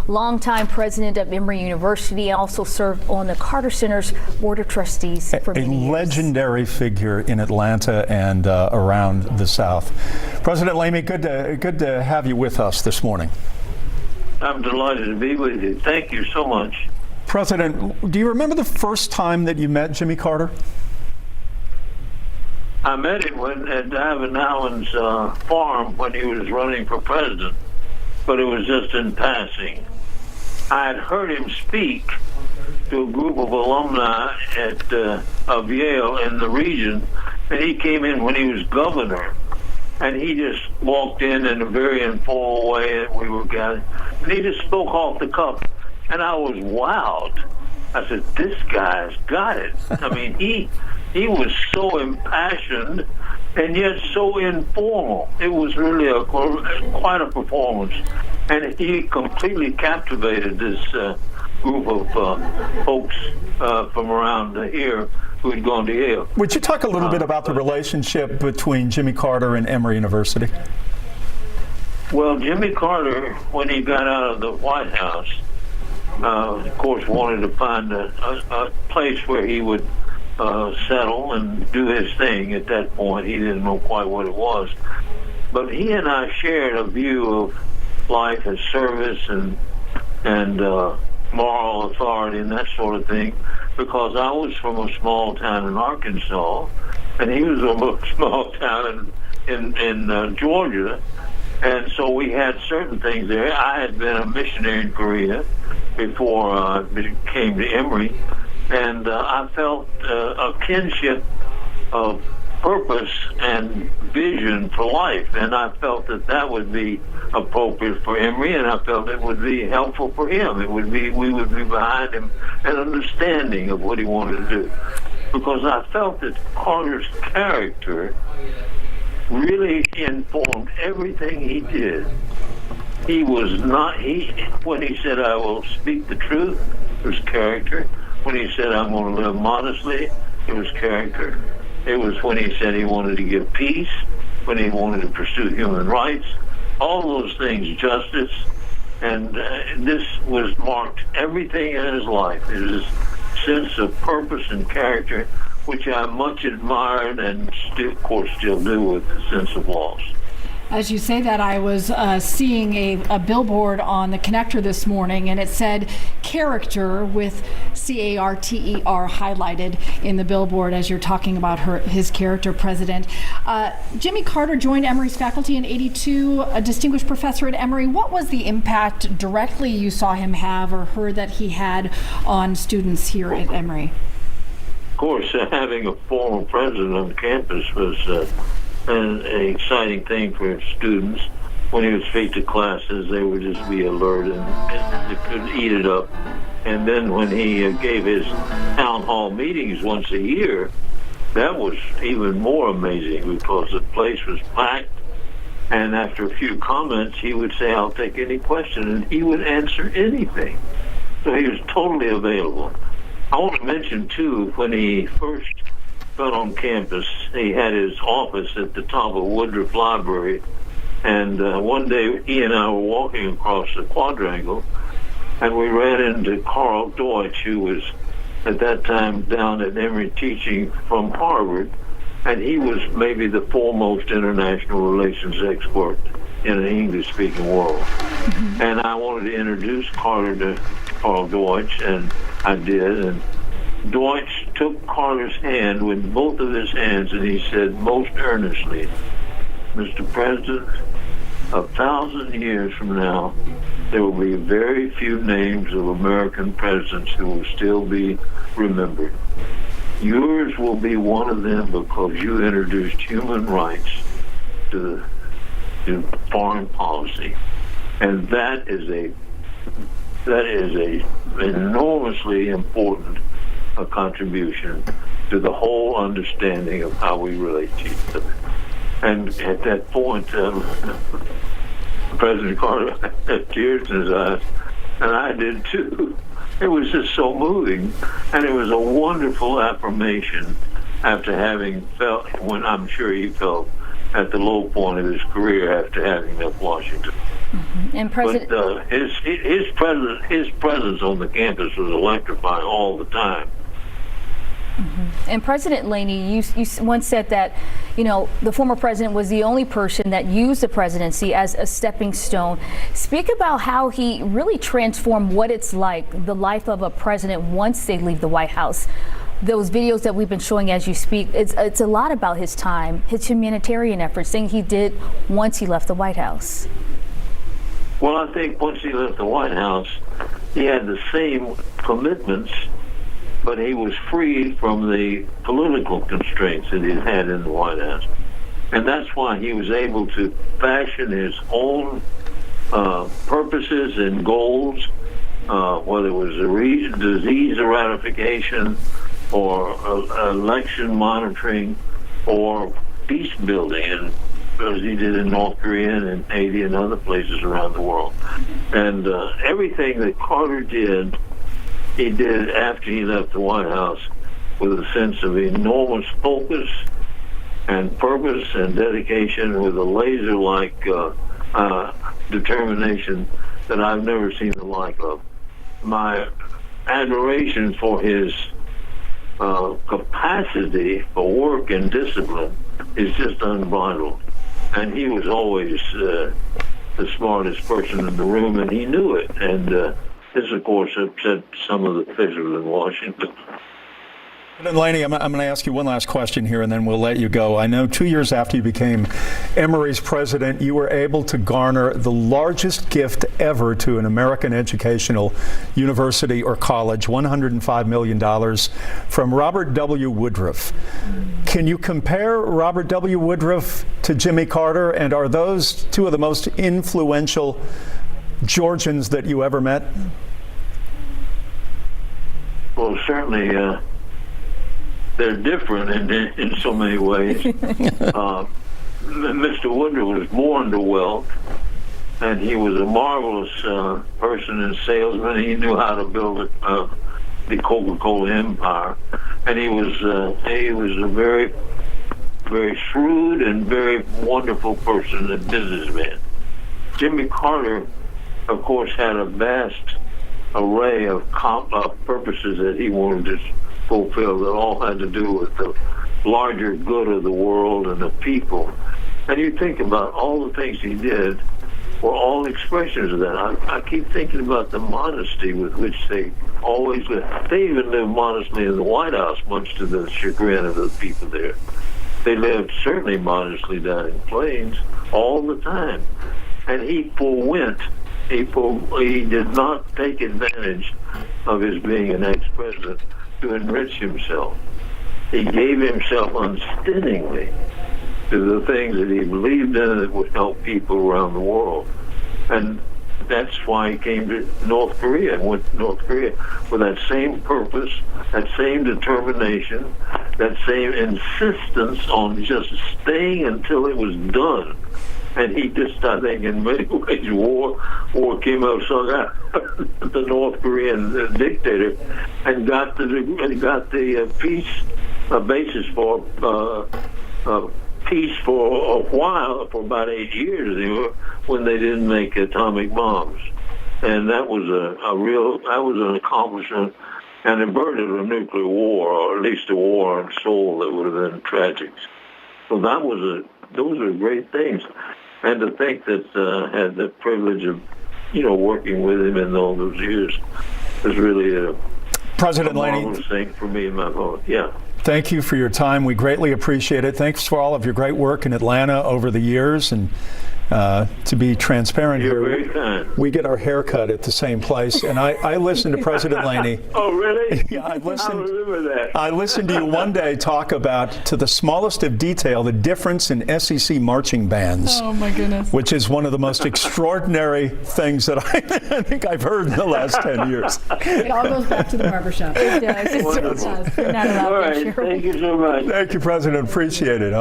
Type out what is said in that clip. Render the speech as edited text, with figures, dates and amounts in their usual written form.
longtime president of Emory University, also served on the Carter Center's Board of Trustees for many years. A legendary figure in Atlanta and around the South. President Lamy, good to have you with us this morning. I'm delighted to be with you. Thank you so much. President, do you remember the first time that you met Jimmy Carter? I met him at Ivan Allen's farm when he was running for president, but it was just in passing. I had heard him speak to a group of alumni of Yale in the region, and he came in when he was governor, and he just walked in a very informal way, and we were gathered, and he just spoke off the cuff, and I was wowed. I said, this guy's got it. I mean, he was so impassioned and yet so informal. It was really quite a performance. And he completely captivated this group of folks from around here who had gone to Yale. Would you talk a little bit about the relationship between Jimmy Carter and Emory University? Well, Jimmy Carter, when he got out of the White House, of course, wanted to find a place where he would settle and do his thing. At that point, he didn't know quite what it was. But he and I shared a view of life as service and moral authority and that sort of thing, because I was from a small town in Arkansas, and he was from a small town in Georgia. And so we had certain things there. I had been a missionary in Korea before I came to Emory, and I felt a kinship of purpose and vision for life, and I felt that would be appropriate for Emory, and I felt it would be helpful for him. We would be behind him, an understanding of what he wanted to do, because I felt that Carter's character really informed everything he did. He was not, when he said, I will speak the truth, it was character. When he said, I'm going to live modestly, it was character. It was when he said he wanted to give peace, when he wanted to pursue human rights, all those things, justice, and this was marked everything in his life. It was this sense of purpose and character, which I much admired and still, of course, still do with the sense of loss. As you say that, I was seeing a billboard on the connector this morning, and it said character with C-A-R-T-E-R highlighted in the billboard as you're talking about his character, President. Jimmy Carter joined Emory's faculty in '82, a distinguished professor at Emory. What was the impact directly you saw him have or heard that he had on students here at Emory? Of course, having a former president on campus was an exciting thing for students. When he would speak to classes, they would just be alert and they couldn't eat it up. And then when he gave his town hall meetings once a year, that was even more amazing, because the place was packed. And after a few comments, he would say, I'll take any question, and he would answer anything. So he was totally available. I want to mention, too, when he first got on campus, he had his office at the top of Woodruff Library, and one day he and I were walking across the quadrangle, and we ran into Carl Deutsch, who was at that time down at Emory teaching from Harvard, and he was maybe the foremost international relations expert in an English-speaking world. Mm-hmm. And I wanted to introduce Carter to Carl Deutsch, and I did, and Deutsch took Carter's hand with both of his hands, and he said most earnestly, Mr. President, 1,000 years from now, there will be very few names of American presidents who will still be remembered. Yours will be one of them, because you introduced human rights to foreign policy. And that is a enormously important a contribution to the whole understanding of how we relate to each other. And at that point, President Carter had tears in his eyes, and I did too. It was just so moving, and it was a wonderful affirmation after having felt, when I'm sure he felt, at the low point of his career after having left Washington. And But President, his presence on the campus was electrifying all the time. and President Laney, you once said that, the former president was the only person that used the presidency as a stepping stone. Speak about how he really transformed what it's like, the life of a president once they leave the White House. Those videos that we've been showing as you speak, it's a lot about his time, his humanitarian efforts, things he did once he left the White House. Well, I think once he left the White House, he had the same commitments, but he was freed from the political constraints that he had in the White House. And that's why he was able to fashion his own purposes and goals, whether it was disease eradication or election monitoring or peace building, and as he did in North Korea and in Haiti and other places around the world. And everything that Carter did, he did after he left the White House with a sense of enormous focus and purpose and dedication, with a laser-like determination that I've never seen the like of. My admiration for his capacity for work and discipline is just unbridled. And he was always the smartest person in the room, and he knew it. And this, of course, upset some of the officials in Washington. President Laney, I'm going to ask you one last question here, and then we'll let you go. I know 2 years after you became Emory's president, you were able to garner the largest gift ever to an American educational university or college, $105 million from Robert W. Woodruff. Can you compare Robert W. Woodruff to Jimmy Carter, and are those two of the most influential Georgians that you ever met? Well, certainly they're different in so many ways. Mr. Woodruff was born to wealth, and he was a marvelous person and salesman. He knew how to build the Coca-Cola empire, and he was a very, very shrewd and very wonderful person and businessman. Jimmy Carter, of course, had a vast array of purposes that he wanted to fulfill that all had to do with the larger good of the world and the people. And you think about all the things he did were all expressions of that. I keep thinking about the modesty with which they always lived. They even lived modestly in the White House, much to the chagrin of the people there. They lived certainly modestly down in Plains all the time. And he forwent. He did not take advantage of his being an ex-president to enrich himself. He gave himself unstintingly to the things that he believed in that would help people around the world. And that's why he came to North Korea and went to North Korea with that same purpose, that same determination, that same insistence on just staying until it was done. And he just, I think, in many ways, war Kim Il-sung out, the North Korean dictator, and got the peace basis for peace for a while, for about 8 years, when they didn't make atomic bombs, and that was an accomplishment, and averted a nuclear war, or at least a war on Seoul that would have been tragic. So those are great things. And to think that I had the privilege of, working with him in all those years was really a marvelous thing for me and my vote. Yeah. Thank you for your time. We greatly appreciate it. Thanks for all of your great work in Atlanta over the years. And to be transparent You're here, very kind. we get our hair cut at the same place. And I listened to President Laney. Oh, really? Yeah, I remember that. I listened to you one day talk about, to the smallest of detail, the difference in SEC marching bands. Oh, my goodness. Which is one of the most extraordinary things that I think I've heard in the last 10 years. It all goes back to the barbershop. it does. Wonderful. You're not allowed All to right. share. Thank you so much. Thank you, President. Appreciate it.